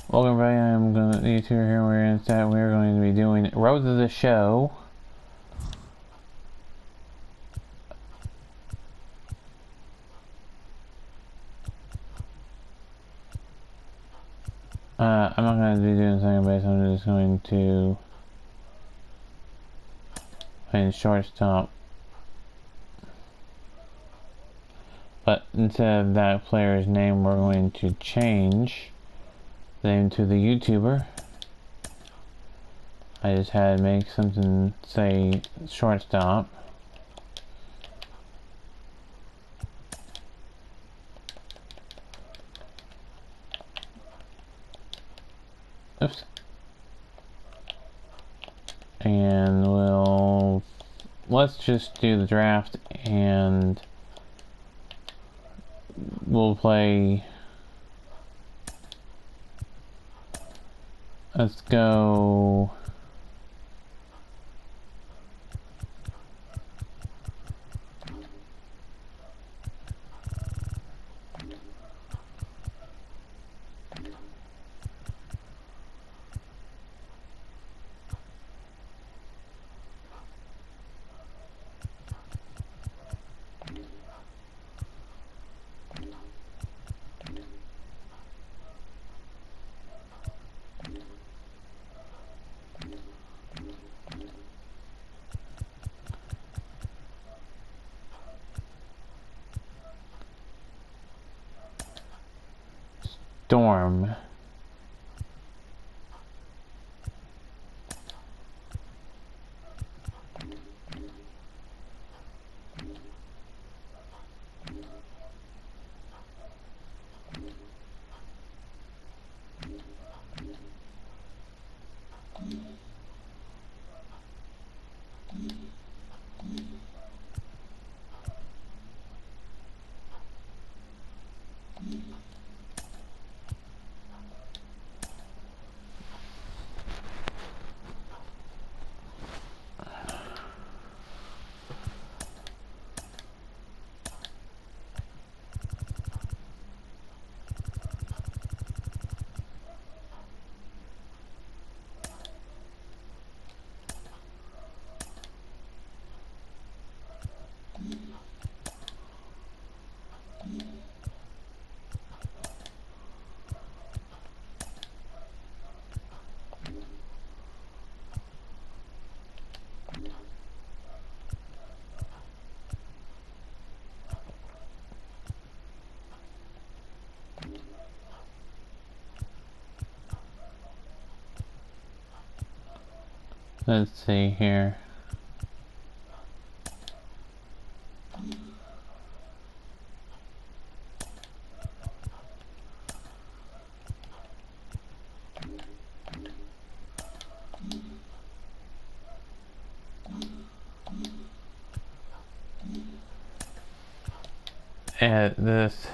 Welcome back. I'm gonna these two are here. We're going to be doing Road to the Show. I'm not going to be doing second base. I'm just going to play shortstop. But instead of that player's name, we're going to change the name to the YouTuber. I just had to make something say shortstop. Oops. And let's just do the draft, and we'll play. Let's go. Storm. Let's see here. Add this.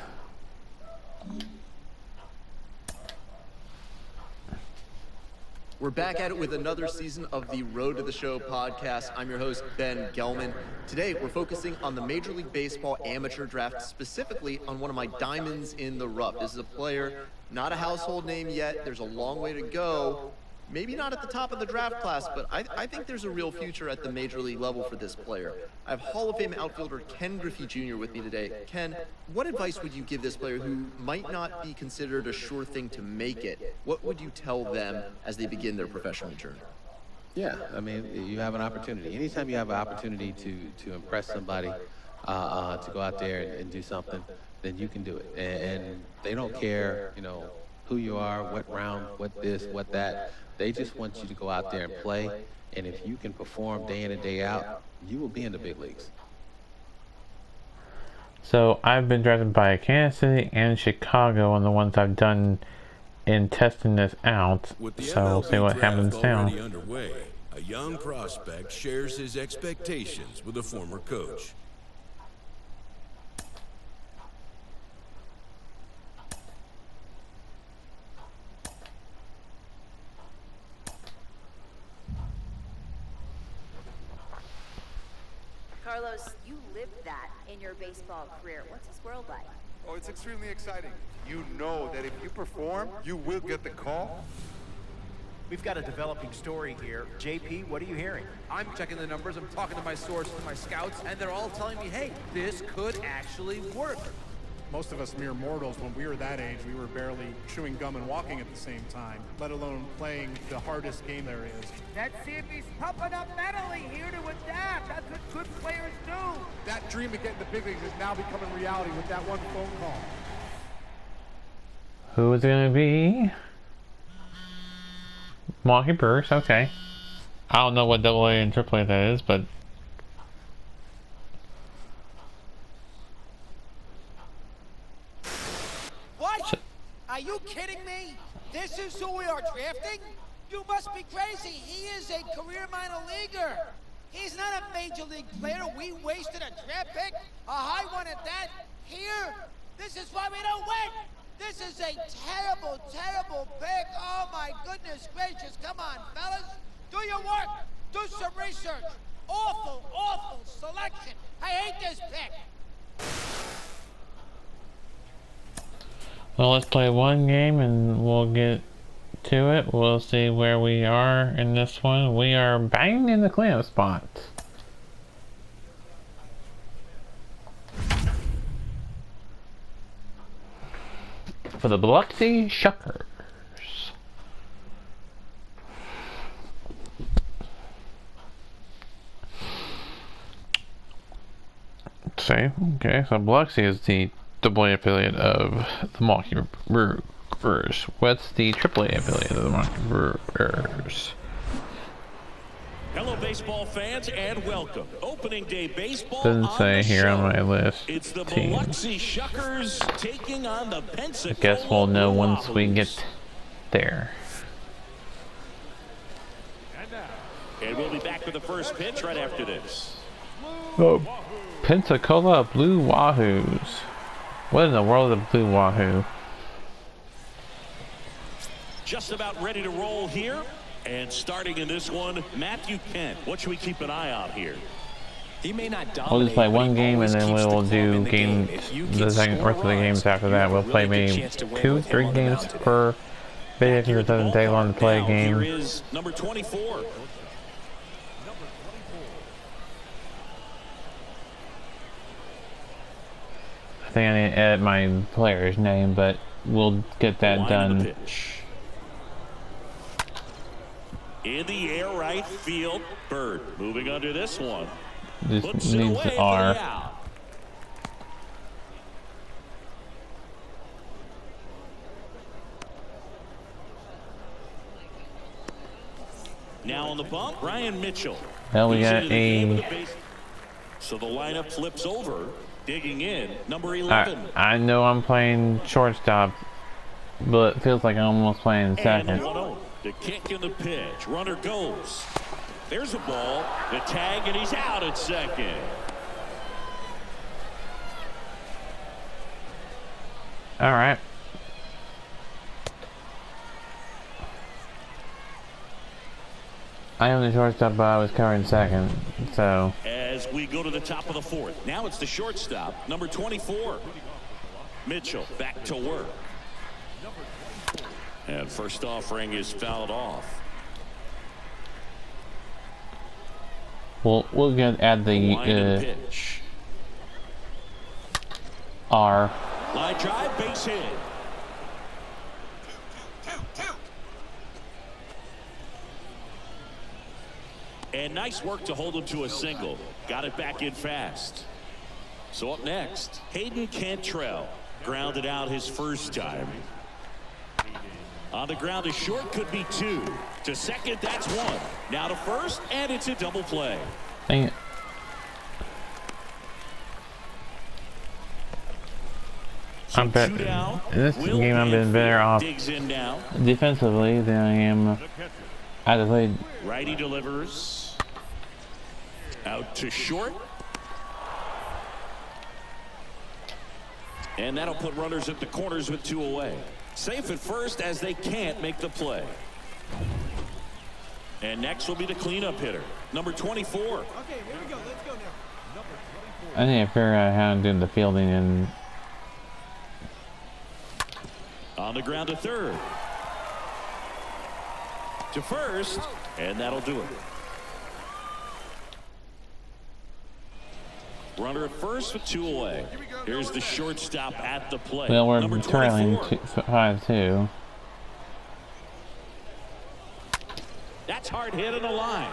We're back at it with another season of the Road to the Show podcast. I'm your host, Ben Gelman. Today, we're focusing on the Major League Baseball amateur draft, specifically on one of my diamonds in the rough. This is a player, not a household name yet. There's a long way to go. Maybe not at the top of the draft class, but I think there's a real future at the major league level for this player. I have Hall of Fame outfielder Ken Griffey Jr. with me today. Ken, what advice would you give this player who might not be considered a sure thing to make it? What would you tell them as they begin their professional journey? Yeah, I mean, you have an opportunity. Anytime you have an opportunity to impress somebody, to go out there and do something, then you can do it. And they don't care, who you are, what round, what this, what that. They just want you to go out there and play. And if you can perform day in and day out, you will be in the big leagues. So I've been drafted by Kansas City and Chicago on the ones I've done in testing this out. So we'll see what happens now. Underway, a young prospect shares his expectations with a former coach. Carlos, you lived that in your baseball career. What's this world like? Oh, it's extremely exciting. You know that if you perform, you will get the call. We've got a developing story here. JP, what are you hearing? I'm checking the numbers, I'm talking to my sources, my scouts, and they're all telling me, hey, this could actually work. Most of us mere mortals, when we were that age, we were barely chewing gum and walking at the same time, let alone playing the hardest game there is. Let's see if he's pumping up mentally here to adapt. That's what good players do. That dream of getting the big leagues is now becoming reality with that one phone call. Who is it gonna be? Milwaukee Brewers, okay. I don't know what AA and AAA that is, but What? Are you kidding me? This is who we are drafting? You must be crazy. He is a career minor leaguer. He's not a major league player. We wasted a draft pick, a high one at that. Here, this is why we don't win. This is a terrible, terrible pick. Oh my goodness gracious. Come on, fellas. Do your work. Do some research. Awful, awful selection. I hate this pick. well, let's play one game and we'll get to it. We'll see where we are in this one. We are banging in the cleanup spot. For the Biloxi Shuckers. Okay, so Biloxi is the AA affiliate of the Milwaukee Brewers. What's the AAA affiliate of the Milwaukee Brewers? Hello, baseball fans, and welcome. Opening day baseball. Doesn't say here on my list. It's the Team. Biloxi Shuckers taking on the Pensacola. I guess we'll know once we get there. And we'll be back with the first pitch right after this. Oh, Pensacola Blue Wahoos. What in the world is a Blue Wahoo? Just about ready to roll here. And starting in this one, Matthew Kent. What should we keep an eye on here? He may not dominate, We'll just play one game and then we'll do the second rest of the games after that. We'll play maybe 2-3 games per video because it doesn't take long to play a game. Here is number 24. I think I need to edit my player's name, but we'll get that done. In the air right field, Bird moving under this one. This Puts needs it away R. for the out. Now on the bump, Brian Mitchell. Well, we He's got into the game with a... the base. So the lineup flips over, digging in, number 11. I know I'm playing shortstop, but it feels like I'm almost playing second. And 1-0. The kick and the pitch. Runner goes. There's a ball. The tag, and he's out at second. All right. I am the shortstop, but I was covering second, so. As we go to the top of the fourth. Now it's the shortstop, number 24. Mitchell back to work. And first offering is fouled off. We'll add the pitch. R. Line drive, base hit. And nice work to hold him to a single. Got it back in fast. So up next, Hayden Cantrell grounded out his first time. On the ground to short, could be 2. To second, that's 1. Now to first, and it's a double play. Dang it. I bet in this game I've been better off defensively than I am athletically. Righty delivers. Out to short. And that'll put runners at the corners with 2 away. Safe at first as they can't make the play. And next will be the cleanup hitter, number 24. Okay, here we go. Let's go now. I need to figure out how to do the fielding and On the ground to third. To first, and that'll do it. Runner at first with 2 away. Here's the shortstop at the plate. Well, we're Number trailing 24. 5-2. That's hard hit in the line.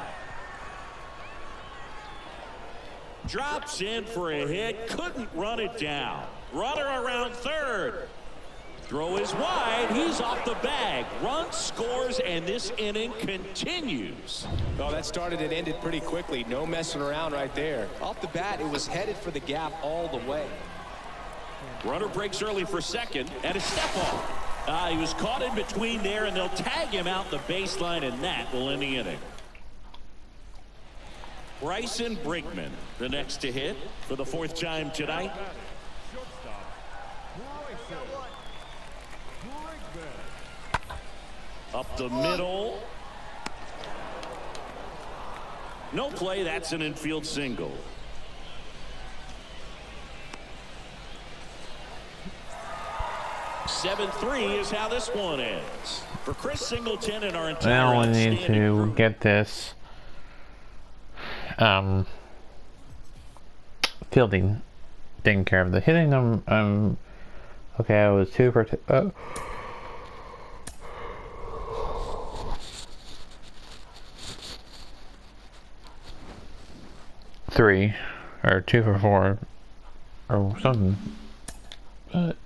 Drops in for a hit. Couldn't run it down. Runner around third. Throw is wide. He's off the bag. Run scores, and this inning continues. Well, that started and ended pretty quickly. No messing around right there. Off the bat, it was headed for the gap all the way. Runner breaks early for second, and a step off. He was caught in between there, and they'll tag him out the baseline, and that will end the inning. Bryson Brinkman, the next to hit for the 4th time tonight. Up the middle. No play. That's an infield single. (7-3) is how this one ends. For Chris Singleton and our entire Now we need to group. get this fielding taken care of. The hitting okay, I was 2 for 2. 3 or 2 for 4 or something. But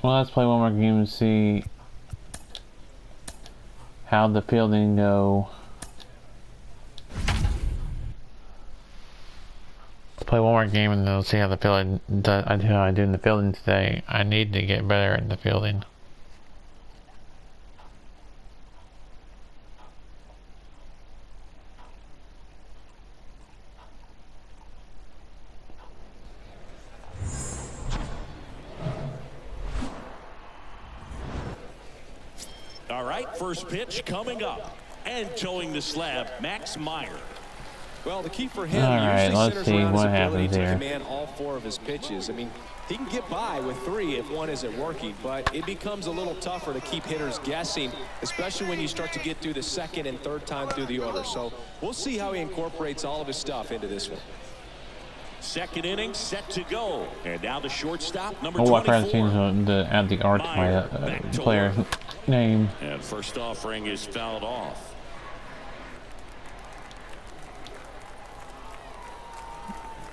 well, let's play one more game and see how the fielding go. Play one more game and then we'll see how the fielding does. How I do in the fielding today. I need to get better in the fielding. All right, first pitch coming up. And towing the slab, Max Meyer. Well, the key for him All right, usually let's centers see around his what ability happens to here. command all 4 of his pitches. I mean, he can get by with 3 if one isn't working, but it becomes a little tougher to keep hitters guessing, especially when you start to get through the 2nd and 3rd time through the order. So we'll see how he incorporates all of his stuff into this one. Second inning set to go. And now the shortstop, number Oh, I 24. forgot to change the add the art to my player name. And first offering is fouled off.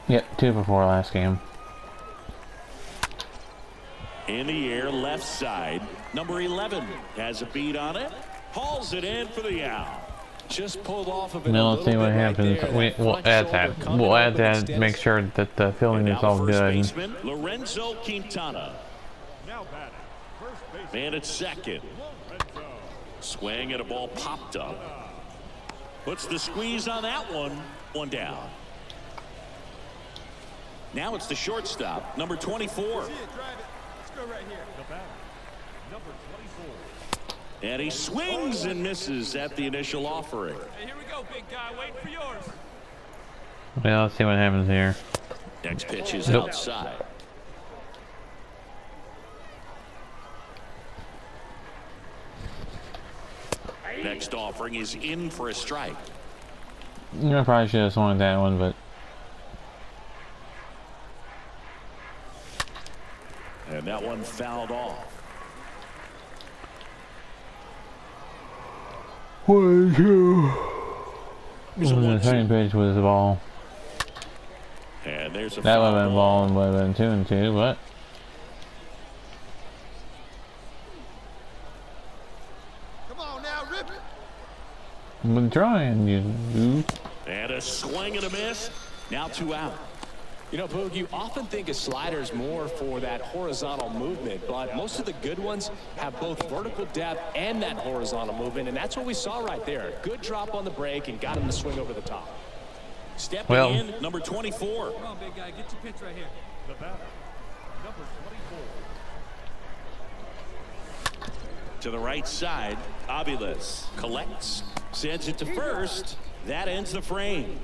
Yep, 2 for 4 last game. In the air, left side. Number 11 has a beat on it. Hauls it in for the out. Just pulled off of it. Now let's see what happens. We'll add that. We'll add that. Make sure that the fielding is all good. Baseman, Lorenzo Quintana. Man at second. Swing and a ball popped up. Puts the squeeze on that one. One down. Now it's the shortstop, number 24. And he swings and misses at the initial offering. Hey, here we go, big guy. Waiting for yours. Well, let's see what happens here. Next pitch is Nope. outside. Next offering is in for a strike. I probably should have swung that one, but And that one fouled off. the second pitch was the ball. And there's a That would foul have been ball and would have been 2-2, but Come on now, rip it. I've been trying, you. And a swing and a miss. Now 2 out. You know, Boog, you often think a slider is more for that horizontal movement, but most of the good ones have both vertical depth and that horizontal movement, and that's what we saw right there. Good drop on the break and got him to swing over the top. Stepping in, number 24. Come on, big guy. Get your pitch right here. The batter, number 24. To the right side, Aviles collects, sends it to first. That ends the frame.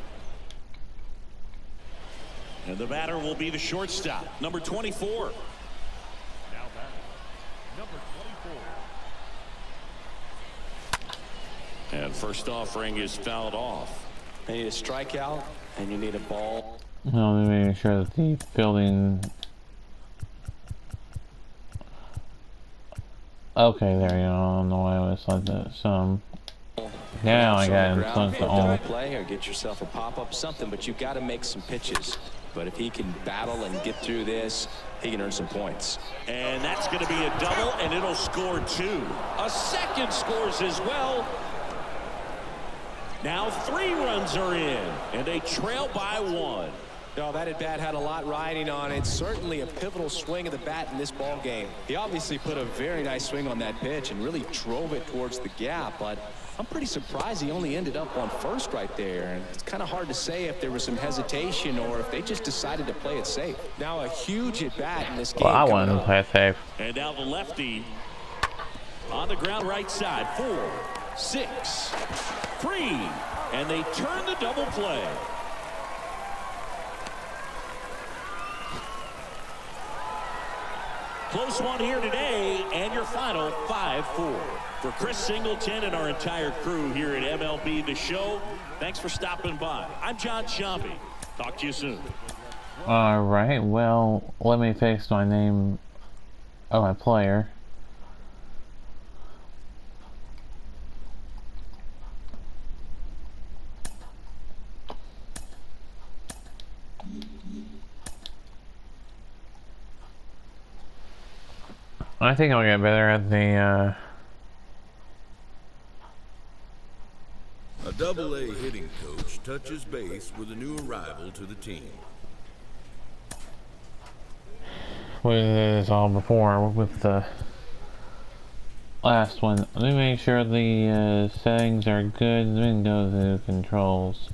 And the batter will be the shortstop, number 24. Now batting, number 24. And first offering is fouled off. You need a strikeout, and you need a ball. Well, let me make sure that the fielding. Okay, there you go. I don't know why I was like that. Now I got him close to all. Play or get yourself a pop-up, something, but you got to make some pitches. But if he can battle and get through this, he can earn some points. And that's going to be a double, and it'll score 2. A second scores as well. Now 3 runs are in, and they trail by 1. No, that at-bat had a lot riding on it. Certainly a pivotal swing of the bat in this ball game. He obviously put a very nice swing on that pitch and really drove it towards the gap, but I'm pretty surprised he only ended up on first right there. And it's kind of hard to say if there was some hesitation or if they just decided to play it safe. Now a huge at-bat in this game. Well, I wanted to play it safe. And now the lefty on the ground right side. 4, 6, 3, and they turn the double play. Close one here today, and your final 5-4. For Chris Singleton and our entire crew here at MLB The Show, thanks for stopping by. I'm John Sciambi. Talk to you soon. Alright, well, let me fix my name of my player. I think I'll get better at the, A Double-A hitting coach touches base with a new arrival to the team. we did this all before with the last one. Let me make sure the settings are good. Let me go to controls.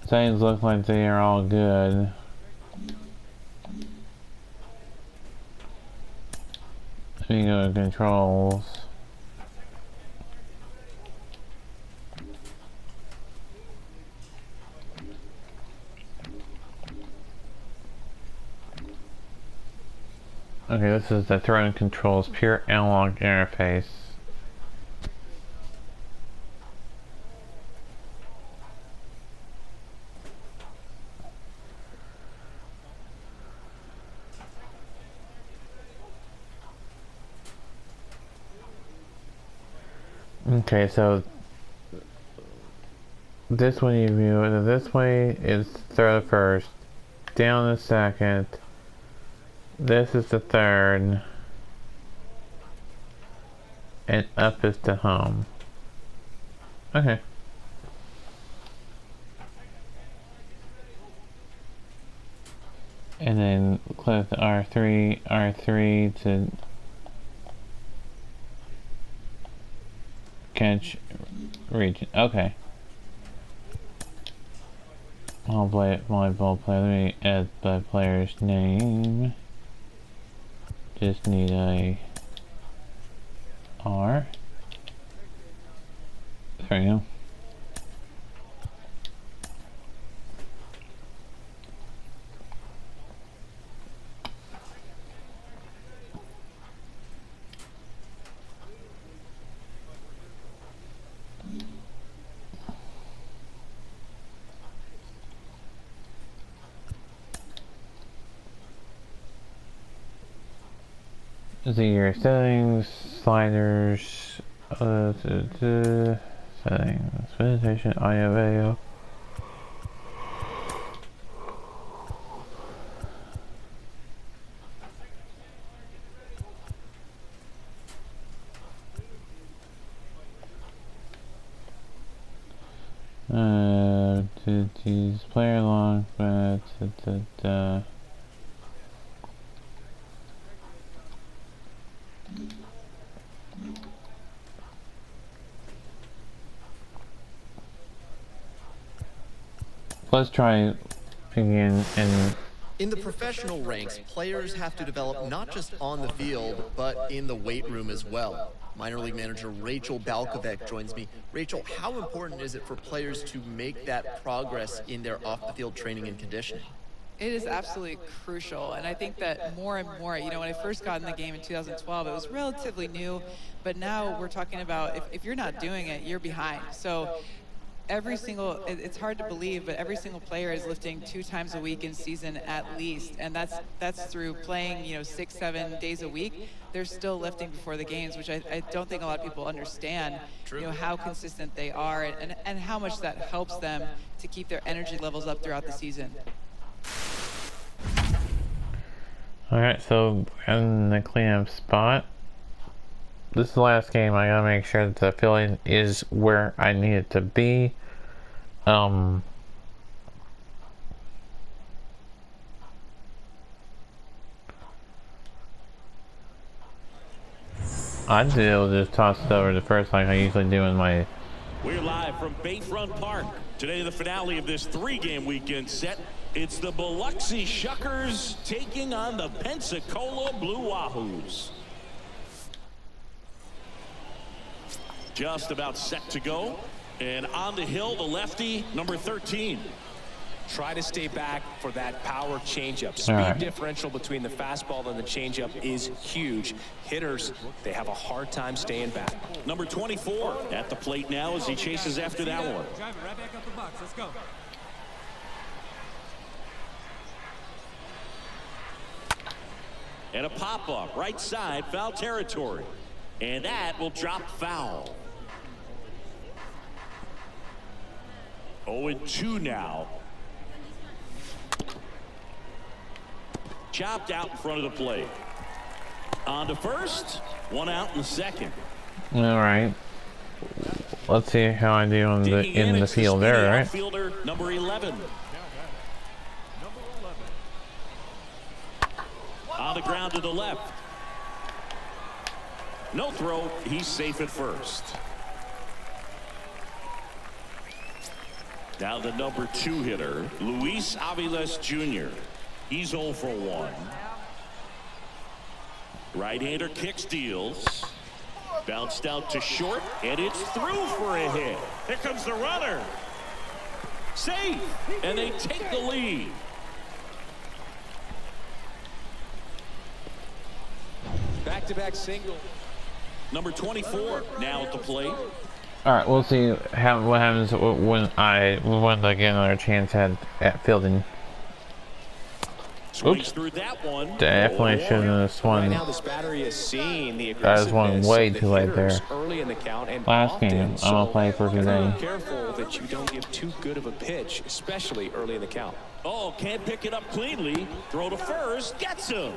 Settings look like they are all good. Let me go to controls. Okay, this is the throwing controls, pure analog interface. Okay, so this one you view it this way is throw the first, down the second, this is the third, and up is the home. Okay. And then click the R3 to catch region. Okay. I'll play it my ball player. Let me add the player's name. Just need a R. There we go. See your settings, sliders, settings, presentation, audio, video. Player long, let's try again. And in the professional ranks, players have to develop not just on the field, but in the weight room as well. Minor league manager Rachel Balkovec joins me. Rachel, how important is it for players to make that progress in their off-the-field training and conditioning? It is absolutely crucial, and I think that more and more, you know, when I first got in the game in 2012, it was relatively new, but now we're talking about if you're not doing it, you're behind. So every single, it's hard to believe, but every single player is lifting 2 times a week in season at least, and that's through playing, you know, 6-7 days a week. They're still lifting before the games, which I don't think a lot of people understand, you know, how consistent they are and how much that helps them to keep their energy levels up throughout the season. alright, so in the cleanup spot, this is the last game. I gotta make sure that the filling is where I need it to be. I'd just toss it over the first like I usually do in my... We're live from Bayfront Park. Today, the finale of this 3-game weekend set. It's the Biloxi Shuckers taking on the Pensacola Blue Wahoos. Just about set to go. And on the hill, the lefty, number 13. Try to stay back for that power changeup. Speed differential between the fastball and the changeup is huge. Hitters, they have a hard time staying back. Number 24 at the plate now as he chases after that one. Drive it right back up the box. Let's go. And a pop-up, right side, foul territory. And that will drop foul. 0-2 now. Chopped out in front of the plate. On to first, 1 out in the second. Alright. Let's see how I do on the in the field there, right? Fielder number 11. On the ground to the left. No throw, he's safe at first. Now the number 2 hitter, Luis Aviles Jr. He's 0 for 1. Right-hander kicks, deals. Bounced out to short, and it's through for a hit. Here comes the runner. Safe, and they take the lead. Back-to-back single. Number 24 now at the plate. Alright, we'll see what happens when I get another chance at fielding. Oops. Through that one. Definitely shouldn't have swung. Right now, this battery is seeing the That was one way too late there. Early in the count and last game, I'm gonna play for today. Be careful that you don't give too good of a pitch, especially early in the count. Oh, can't pick it up cleanly. Throw to first, gets him.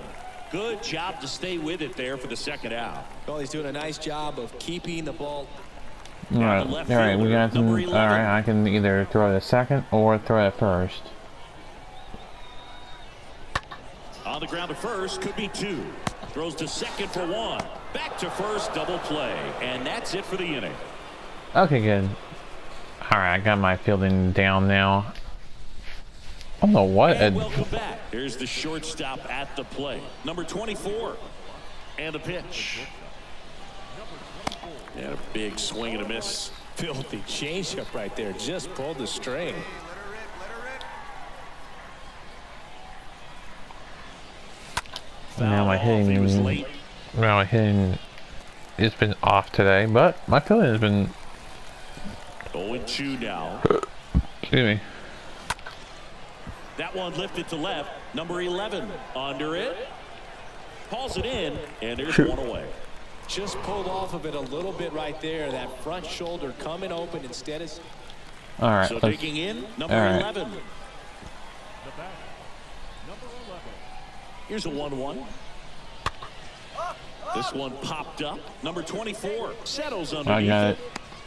Good job to stay with it there for the second out. Well, he's doing a nice job of keeping the ball. Alright, we got some. Alright, I can either throw it second or throw it first. On the ground to first, could be 2. Throws to second for 1. Back to first, double play. And that's it for the inning. Okay, good. Alright, I got my fielding down now. I don't know what. And welcome back. Here's the shortstop at the plate. Number 24. And a pitch. And a big swing and a miss. Filthy changeup right there. Just pulled the string. Now my hitting, it's been off today, but my fielding has been 0-2 now. Excuse me. That one lifted to left. Number 11 under it. Hauls it in, and there's one away. Just pulled off of it a little bit right there. That front shoulder coming open instead of... All right. So digging in, number 11. Here's a 1-1. This one popped up. Number 24 settles underneath it.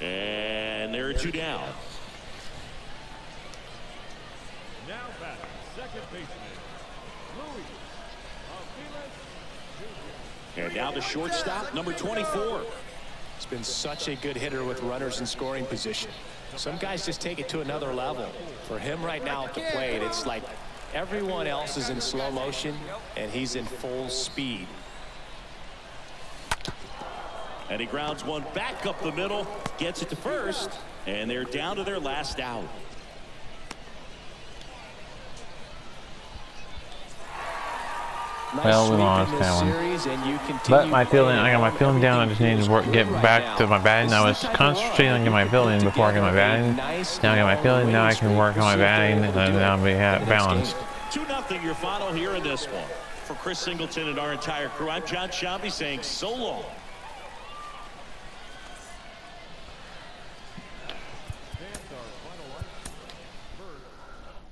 And there are 2 down. Now back, second baseman, Louis. And now the shortstop, number 24. It's been such a good hitter with runners in scoring position. Some guys just take it to another level. For him right now at the plate, it's like everyone else is in slow motion, and he's in full speed. And he grounds one back up the middle, gets it to first, and they're down to their last out. Well, we lost that one. But my feeling, I got my feeling down. I just need to get back to my batting. I was concentrating on getting my feeling before I get my batting. Now I got my feeling. Now I can work on my batting, and then I'll be balanced. 2-0 your final here in this one. For Chris Singleton and our entire crew, I'm John Shambi saying so long.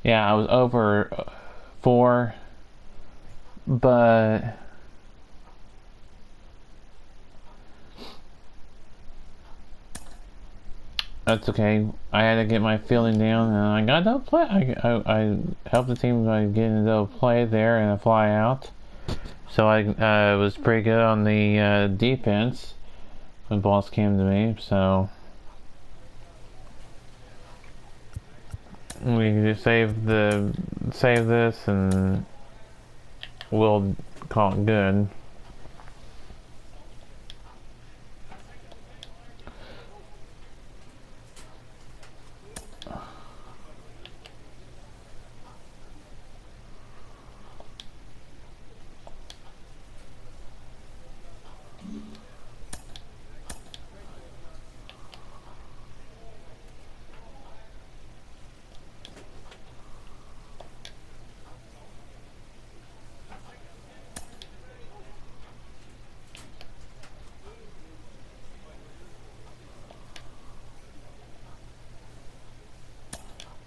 Yeah, I was over 4, but that's okay. I had to get my feeling down, and I got to play. I helped the team by getting to play there and a fly out. So I was pretty good on the defense when balls came to me. So we can just save this, and we'll call it good.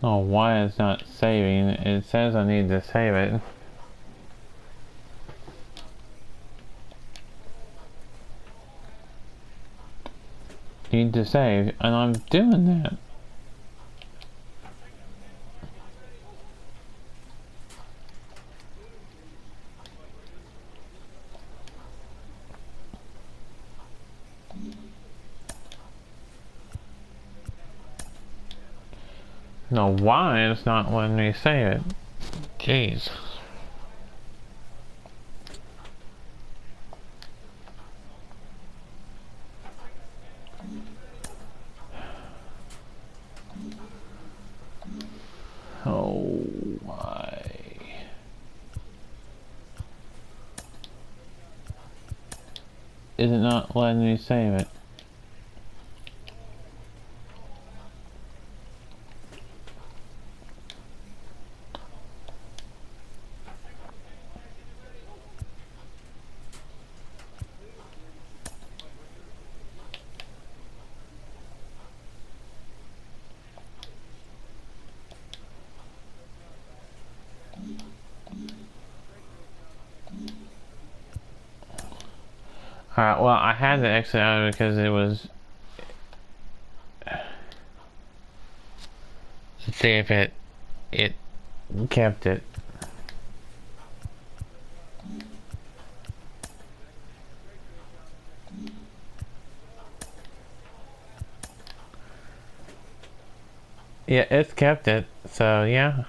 Oh, why it's not saving? It says I need to save it. Need to save, and I'm doing that. No, why it's not letting me save it? Jeez. Oh, why? Is it not letting me save it? Alright, well, I had to exit out because it was... to see if it kept it. Yeah, it's kept it, so yeah.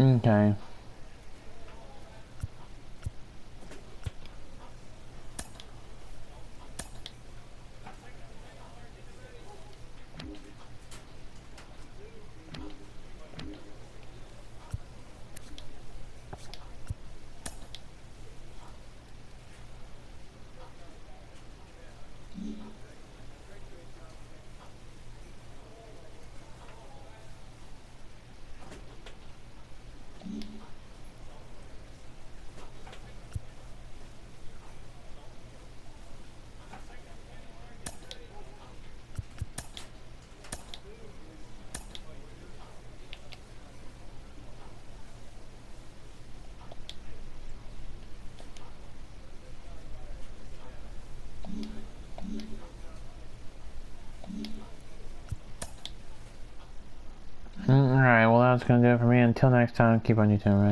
Okay. that's going to do it for me. Until next time, keep on your toes right.